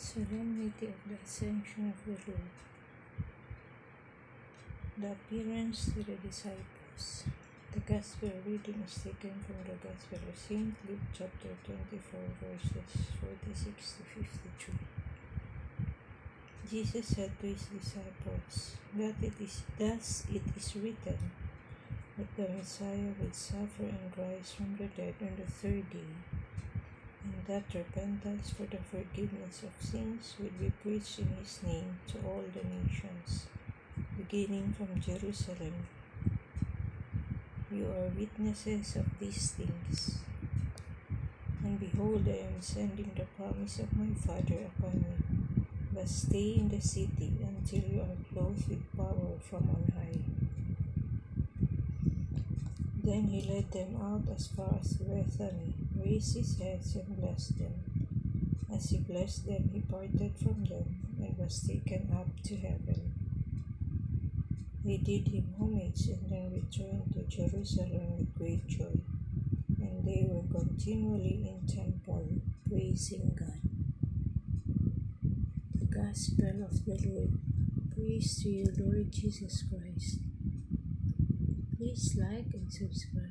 Solemnity of the Ascension of the Lord. The appearance to the disciples. The Gospel reading is taken from the Gospel of St. Luke chapter 24 verses 46 to 53. Jesus said to his disciples, Thus it is written, that the Messiah would suffer and rise from the dead on the third day, and that repentance for the forgiveness of sins would be preached in his name to all the nations, beginning from Jerusalem. You are witnesses of these things. And behold, I am sending the promise of my Father upon you, but stay in the city until you are clothed with power from on high. Then he led them out as far as Bethany, raised his hands and blessed them. As he blessed them, he parted from them and was taken up to heaven. They did him homage and then returned to Jerusalem with great joy, and they were continually in temple, praising God. The Gospel of the Lord. Praise to you, Lord Jesus Christ. Please like and subscribe.